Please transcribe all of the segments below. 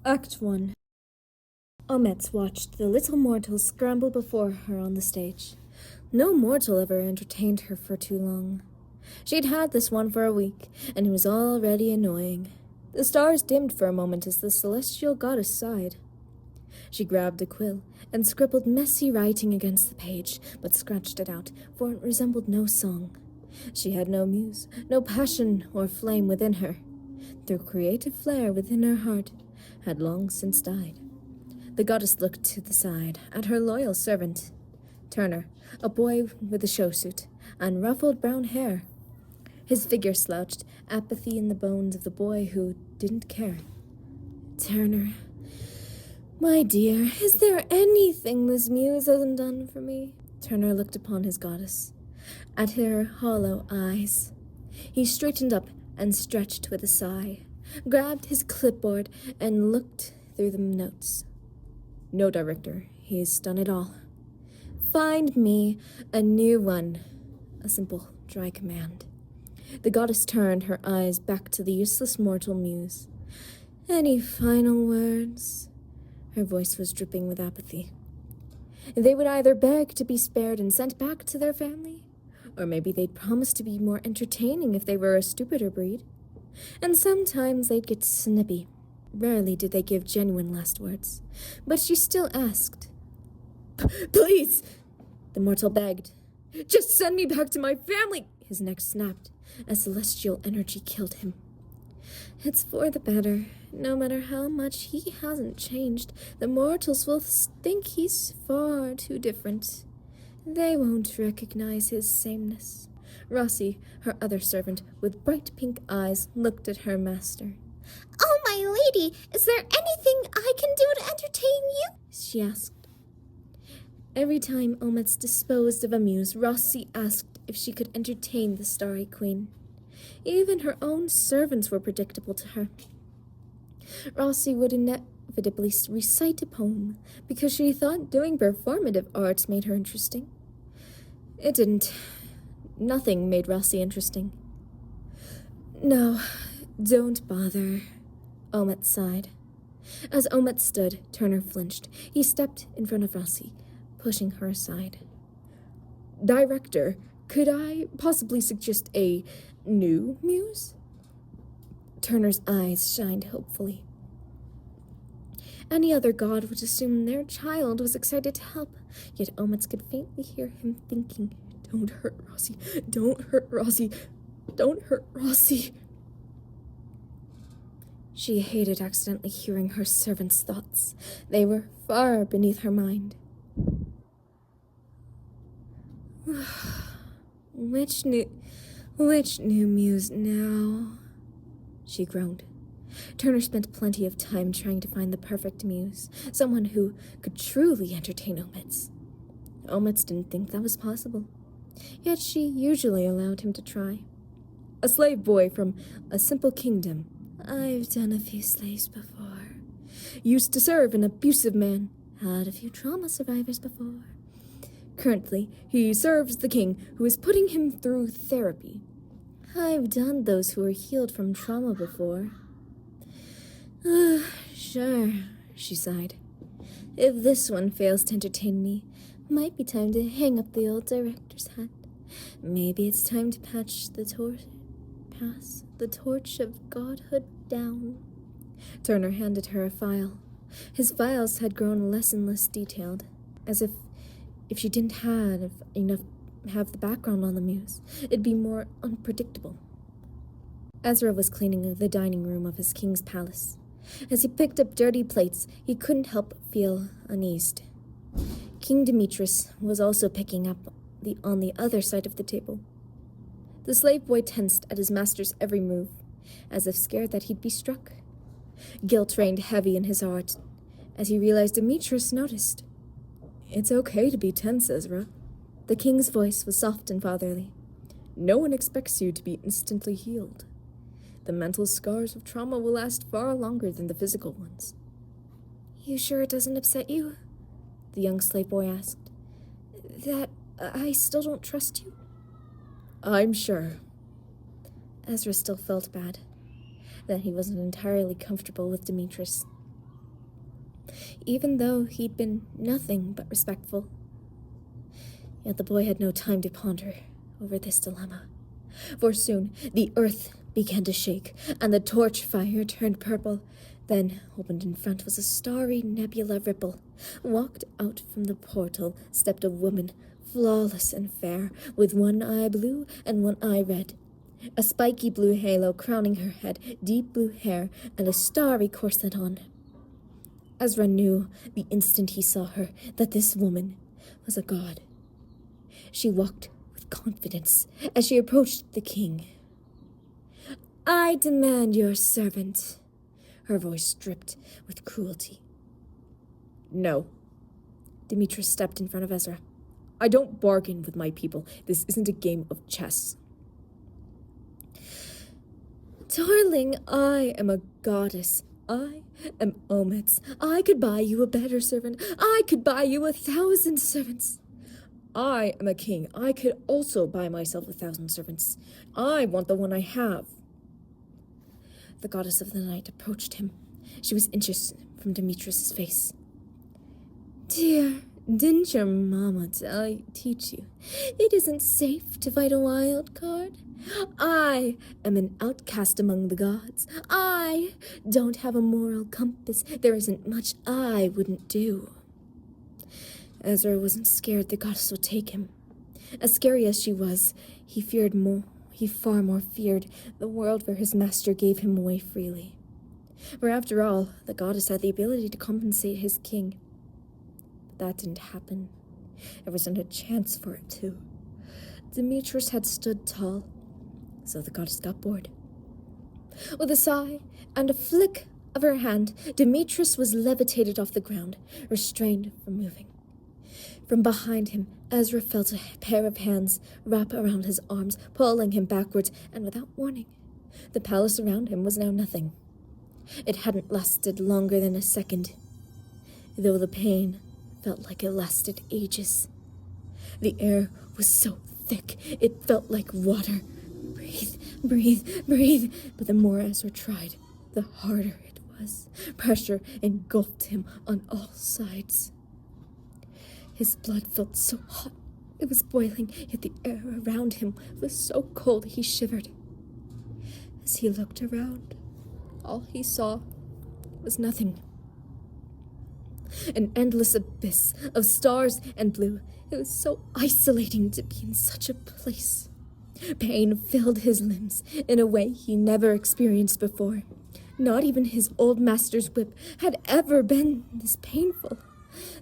Act 1. Omet watched the little mortal scramble before her on the stage. No mortal ever entertained her for too long. She'd had this one for a week, and it was already annoying. The stars dimmed for a moment as the celestial goddess sighed. She grabbed a quill and scribbled messy writing against the page, but scratched it out, for it resembled no song. She had no muse, no passion or flame within her. The creative flair within her heart had long since died. The goddess looked to the side at her loyal servant, Turner, a boy with a show suit and ruffled brown hair. His figure slouched, apathy in the bones of the boy who didn't care. Turner, my dear, is there anything this muse hasn't done for me? Turner looked upon his goddess, at her hollow eyes. He straightened up and stretched with a sigh, grabbed his clipboard and looked through the notes. No, director, he's done it all. Find me a new one. A simple, dry command. The goddess turned her eyes back to the useless mortal muse. Any final words? Her voice was dripping with apathy. They would either beg to be spared and sent back to their family, or maybe they'd promise to be more entertaining if they were a stupider breed. And sometimes they'd get snippy. Rarely did they give genuine last words, but she still asked. Please, the mortal begged. Just send me back to my family. His neck snapped as celestial energy killed him. It's for the better. No matter how much he hasn't changed, the mortals will think he's far too different. They won't recognize his sameness. Rossi, her other servant, with bright pink eyes, looked at her master. Oh, my lady, is there anything I can do to entertain you? She asked. Every time Ometz disposed of a muse, Rossi asked if she could entertain the Starry Queen. Even her own servants were predictable to her. Rossi would inevitably recite a poem because she thought doing performative arts made her interesting. It didn't. Nothing made Rossi interesting. No, don't bother, Omet sighed. As Omet stood, Turner flinched. He stepped in front of Rossi, pushing her aside. Director, could I possibly suggest a new muse? Turner's eyes shined hopefully. Any other god would assume their child was excited to help, yet Ometz could faintly hear him thinking, Don't hurt Rossi, don't hurt Rossi, don't hurt Rossi. She hated accidentally hearing her servant's thoughts. They were far beneath her mind. Which new muse now? She groaned. Turner spent plenty of time trying to find the perfect muse, someone who could truly entertain Ometz. Ometz didn't think that was possible, yet she usually allowed him to try. A slave boy from a simple kingdom. I've done a few slaves before. Used to serve an abusive man. Had a few trauma survivors before. Currently, he serves the king, who is putting him through therapy. I've done those who were healed from trauma before. Sure, she sighed. If this one fails to entertain me, might be time to hang up the old director's hat. Maybe it's time to pass the torch of godhood down. Turner handed her a file. His files had grown less and less detailed, as if she didn't have the background on the muse, it'd be more unpredictable. Ezra was cleaning the dining room of his king's palace. As he picked up dirty plates, he couldn't help but feel uneased. King Demetrius was also picking up on the other side of the table. The slave boy tensed at his master's every move, as if scared that he'd be struck. Guilt reigned heavy in his heart as he realized Demetrius noticed. It's okay to be tense, Ezra. The king's voice was soft and fatherly. No one expects you to be instantly healed. The mental scars of trauma will last far longer than the physical ones. You sure it doesn't upset you? The young slave boy asked. That I still don't trust you? I'm sure. Ezra still felt bad, that he wasn't entirely comfortable with Demetrius. even though he'd been nothing but respectful. Yet the boy had no time to ponder over this dilemma, for soon the earth began to shake, and the torch fire turned purple. Then, opened in front was a starry nebula ripple. Walked out from the portal stepped a woman, flawless and fair, with one eye blue and one eye red. A spiky blue halo crowning her head, deep blue hair, and a starry corset on. Ezra knew the instant he saw her that this woman was a god. She walked with confidence as she approached the king. "I demand your servant," her voice dripped with cruelty. "No." Demetrius stepped in front of Ezra. "I don't bargain with my people. This isn't a game of chess." "Darling, I am a goddess. I am Ometz. I could buy you a better servant. I could buy you 1,000 servants." "I am a king. I could also buy myself 1,000 servants. I want the one I have." The goddess of the night approached him. She was inches from Demetrius's face. "Dear, didn't your mama teach you? It isn't safe to fight a wild card. I am an outcast among the gods. I don't have a moral compass. There isn't much I wouldn't do." Ezra wasn't scared the goddess would take him. As scary as she was, he far more feared the world where his master gave him away freely. For after all, the goddess had the ability to compensate his king. But that didn't happen. There wasn't a chance for it to. Demetrius had stood tall, so the goddess got bored. With a sigh and a flick of her hand, Demetrius was levitated off the ground, restrained from moving. From behind him, Ezra felt a pair of hands wrap around his arms, pulling him backwards, and without warning, the palace around him was now nothing. It hadn't lasted longer than a second, though the pain felt like it lasted ages. The air was so thick, it felt like water. Breathe, breathe, breathe. But the more Ezra tried, the harder it was. Pressure engulfed him on all sides. His blood felt so hot, it was boiling, yet the air around him was so cold he shivered. As he looked around, all he saw was nothing. An endless abyss of stars and blue. It was so isolating to be in such a place. Pain filled his limbs in a way he never experienced before. Not even his old master's whip had ever been this painful.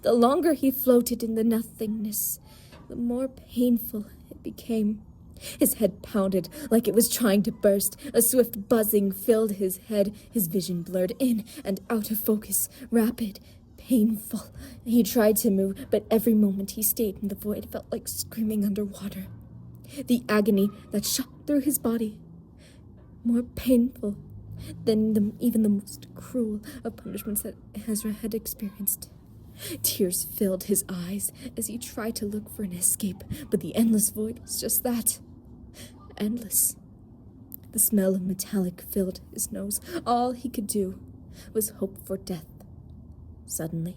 The longer he floated in the nothingness, the more painful it became. His head pounded like it was trying to burst. A swift buzzing filled his head. His vision blurred in and out of focus, rapid, painful. He tried to move, but every moment he stayed in the void felt like screaming underwater. The agony that shot through his body, more painful than even the most cruel of punishments that Ezra had experienced. Tears filled his eyes as he tried to look for an escape, but the endless void was just that. Endless. The smell of metallic filled his nose. All he could do was hope for death. Suddenly,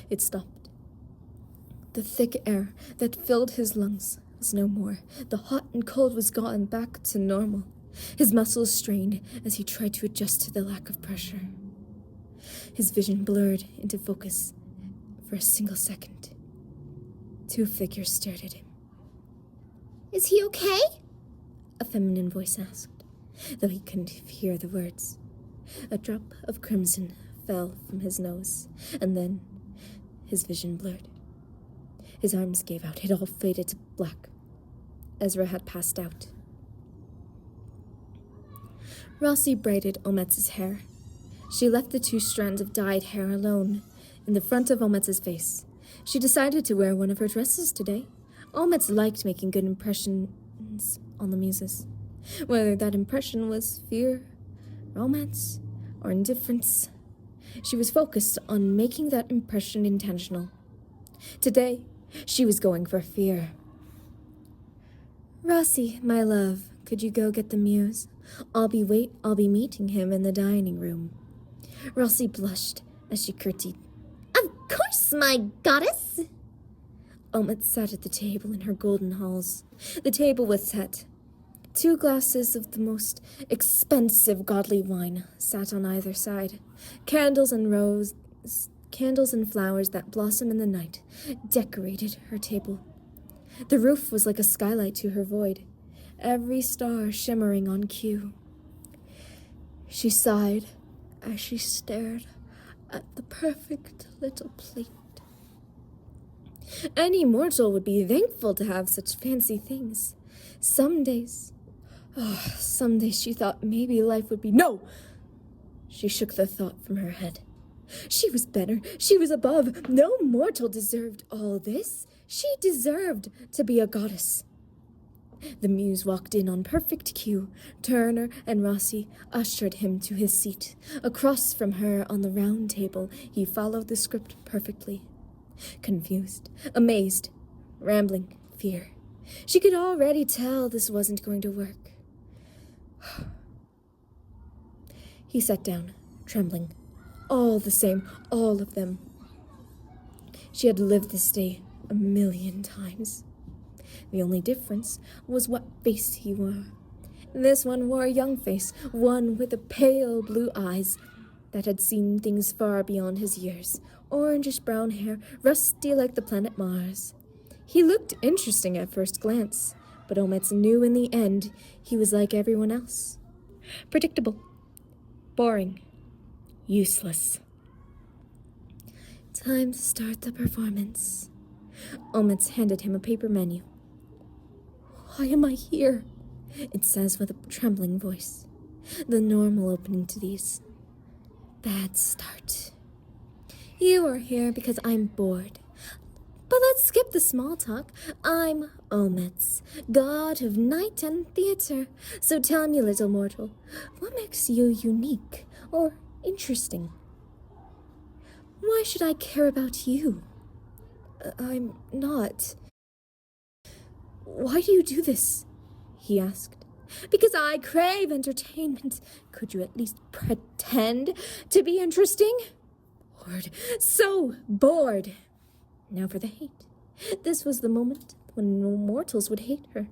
it stopped. The thick air that filled his lungs was no more. The hot and cold was gone back to normal. His muscles strained as he tried to adjust to the lack of pressure. His vision blurred into focus for a single second. Two figures stared at him. "Is he okay?" A feminine voice asked, though he couldn't hear the words. A drop of crimson fell from his nose, and then his vision blurred. His arms gave out. It all faded to black. Ezra had passed out. Rossi braided Ometz's hair. She left the 2 strands of dyed hair alone in the front of Ometz's face. She decided to wear one of her dresses today. Ometz liked making good impressions on the muses. Whether that impression was fear, romance, or indifference, she was focused on making that impression intentional. Today, she was going for fear. "Rossi, my love, could you go get the muse? I'll be meeting him in the dining room." Rossi blushed as she curtsied. Of course, my goddess. Omid sat at the table in her golden halls. The table was set. 2 glasses of the most expensive godly wine sat on either side. Candles and flowers that blossom in the night decorated her table. The roof was like a skylight to her void, every star shimmering on cue. She sighed as she stared at the perfect little plate. Any mortal would be thankful to have such fancy things. Some days she thought maybe life would be— No! She shook the thought from her head. She was better. She was above. No mortal deserved all this. She deserved to be a goddess. The muse walked in on perfect cue. Turner and Rossi ushered him to his seat. Across from her on the round table, he followed the script perfectly. Confused, amazed, rambling, fear. She could already tell this wasn't going to work. He sat down, trembling. All the same, all of them. She had lived this day 1,000,000 times. The only difference was what face he wore. This one wore a young face, one with the pale blue eyes that had seen things far beyond his years. Orangish-brown hair, rusty like the planet Mars. He looked interesting at first glance, but Omets knew in the end he was like everyone else. Predictable. Boring. Useless. Time to start the performance. Omets handed him a paper menu. Why am I here? It says with a trembling voice. The normal opening to these. Bad start. You are here because I'm bored. But let's skip the small talk. I'm Omets, god of night and theater. So tell me, little mortal, what makes you unique or interesting? Why should I care about you? I'm not. Why do you do this? He asked. Because I crave entertainment. Could you at least pretend to be interesting? Bored. So bored. Now for the hate. This was the moment when no mortals would hate her.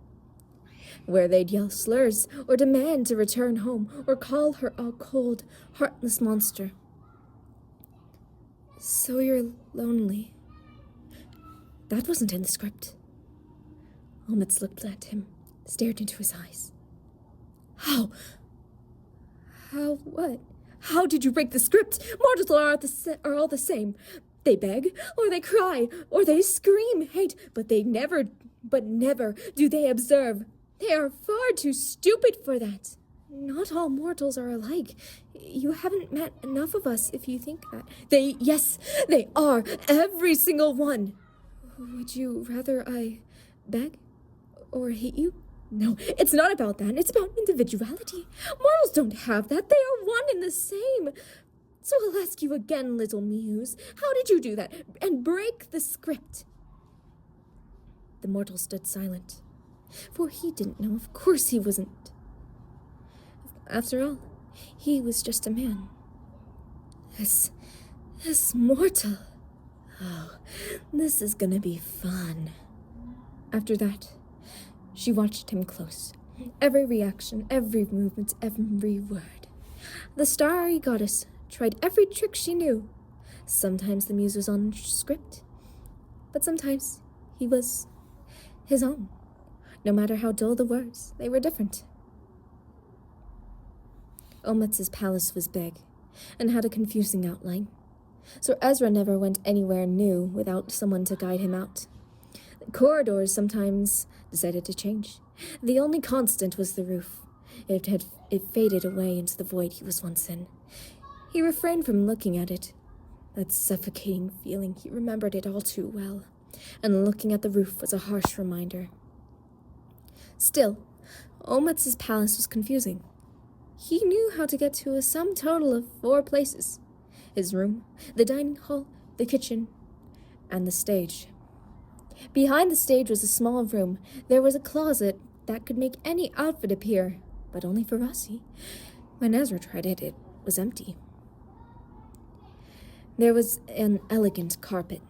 Where they'd yell slurs, or demand to return home, or call her a cold, heartless monster. So you're lonely. That wasn't in the script. Omets looked at him, stared into his eyes. How? How what? How did you break the script? Mortals are all the same. They beg, or they cry, or they scream hate, but never do they observe. They are far too stupid for that. Not all mortals are alike. You haven't met enough of us if you think that. Yes, they are. Every single one. Would you rather I beg or hate you? No, it's not about that. It's about individuality. Mortals don't have that. They are one and the same. So I'll ask you again, little muse. How did you do that and break the script? The mortal stood silent, for he didn't know. Of course he wasn't. After all, he was just a man. This mortal. Oh, this is gonna be fun. After that, she watched him close. Every reaction, every movement, every word. The starry goddess tried every trick she knew. Sometimes the muse was on script, but sometimes he was his own. No matter how dull the words, they were different. Omets's palace was big and had a confusing outline, so Ezra never went anywhere new without someone to guide him out. The corridors sometimes decided to change. The only constant was the roof. It faded away into the void he was once in. He refrained from looking at it. That suffocating feeling, he remembered it all too well, and looking at the roof was a harsh reminder. Still, Omets's palace was confusing. He knew how to get to a sum total of 4 places: his room, the dining hall, the kitchen, and the stage. Behind the stage was a small room. There was a closet that could make any outfit appear, but only for Rossi. When Ezra tried it, it was empty. There was an elegant carpet,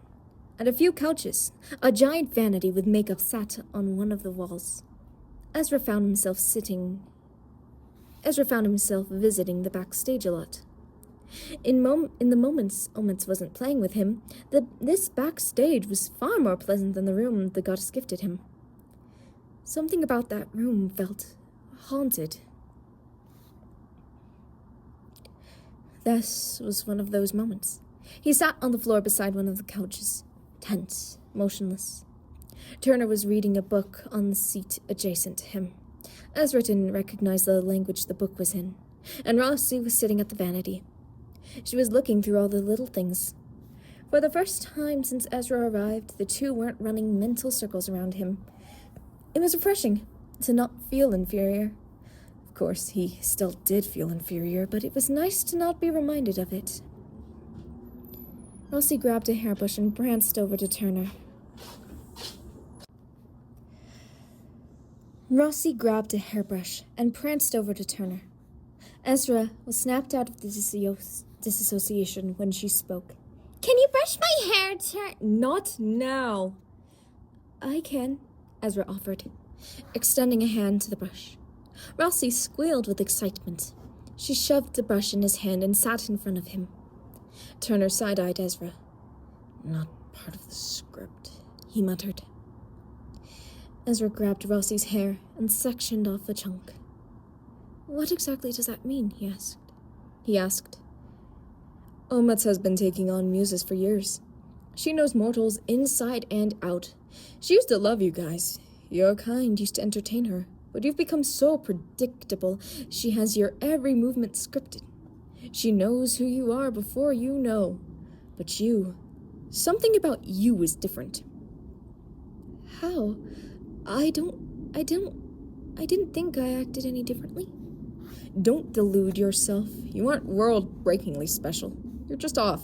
and a few couches. A giant vanity with makeup sat on one of the walls. Ezra found himself visiting the backstage a lot. In the moments Omets wasn't playing with him, this backstage was far more pleasant than the room the goddess gifted him. Something about that room felt haunted. This was one of those moments. He sat on the floor beside one of the couches, tense, motionless. Turner was reading a book on the seat adjacent to him. Ezra didn't recognize the language the book was in, and Rossi was sitting at the vanity. She was looking through all the little things. For the first time since Ezra arrived, the two weren't running mental circles around him. It was refreshing to not feel inferior. Of course, he still did feel inferior, but it was nice to not be reminded of it. Rossi grabbed a hairbrush and pranced over to Turner. Ezra was snapped out of the disassociation when she spoke. Can you brush my hair, Not now. I can, Ezra offered, extending a hand to the brush. Rossi squealed with excitement. She shoved the brush in his hand and sat in front of him. Turner side-eyed Ezra. Not part of the script, he muttered. Ezra grabbed Rossi's hair and sectioned off a chunk. What exactly does that mean, he asked. Omets has been taking on muses for years. She knows mortals inside and out. She used to love you guys. Your kind used to entertain her, but you've become so predictable. She has your every movement scripted. She knows who you are before you know. But something about you is different. How? I didn't think I acted any differently. Don't delude yourself. You aren't world-breakingly special. You're just off.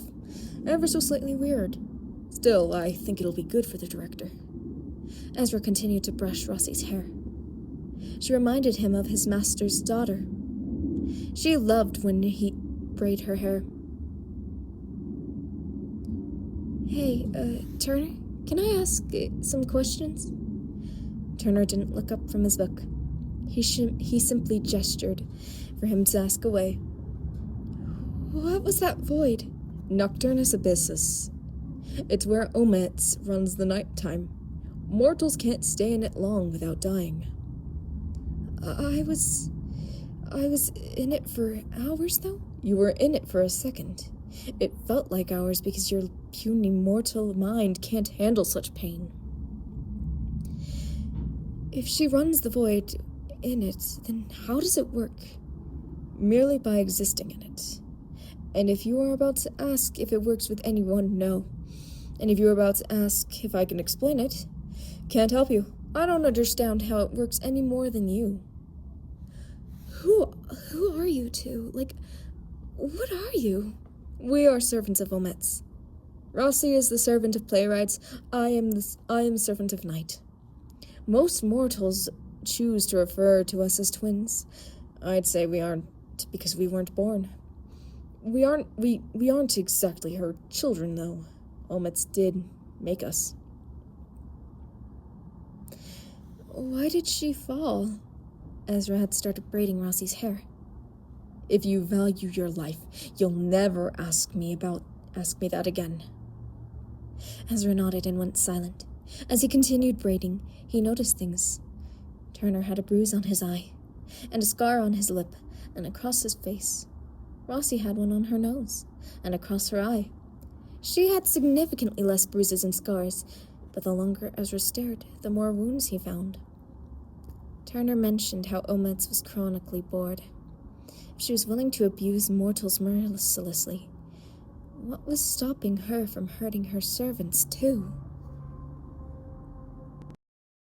Ever so slightly weird. Still, I think it'll be good for the director. Ezra continued to brush Rossi's hair. She reminded him of his master's daughter. She loved when he braid her hair. Hey, Turner, can I ask some questions? Turner didn't look up from his book. He simply gestured for him to ask away. What was that void? Nocturnus Abyssus. It's where Omets runs the nighttime. Mortals can't stay in it long without dying. I was in it for hours, though? You were in it for a second. It felt like hours because your puny mortal mind can't handle such pain. If she runs the void in it, then how does it work? Merely by existing in it. And if you are about to ask if it works with anyone, no. And if you are about to ask if I can explain it, can't help you. I don't understand how it works any more than you. Who are you two? What are you? We are servants of Omets. Rossi is the servant of playwrights. I am servant of night. Most mortals choose to refer to us as twins. I'd say we aren't because we weren't born. We aren't exactly her children, though. Omets did make us. Why did she fall? Ezra had started braiding Rossi's hair. If you value your life, you'll never ask me that again. Ezra nodded and went silent. As he continued braiding, he noticed things. Turner had a bruise on his eye, and a scar on his lip, and across his face. Rossi had one on her nose, and across her eye. She had significantly less bruises and scars, but the longer Ezra stared, the more wounds he found. Turner mentioned how Omets was chronically bored. If she was willing to abuse mortals mercilessly, what was stopping her from hurting her servants, too?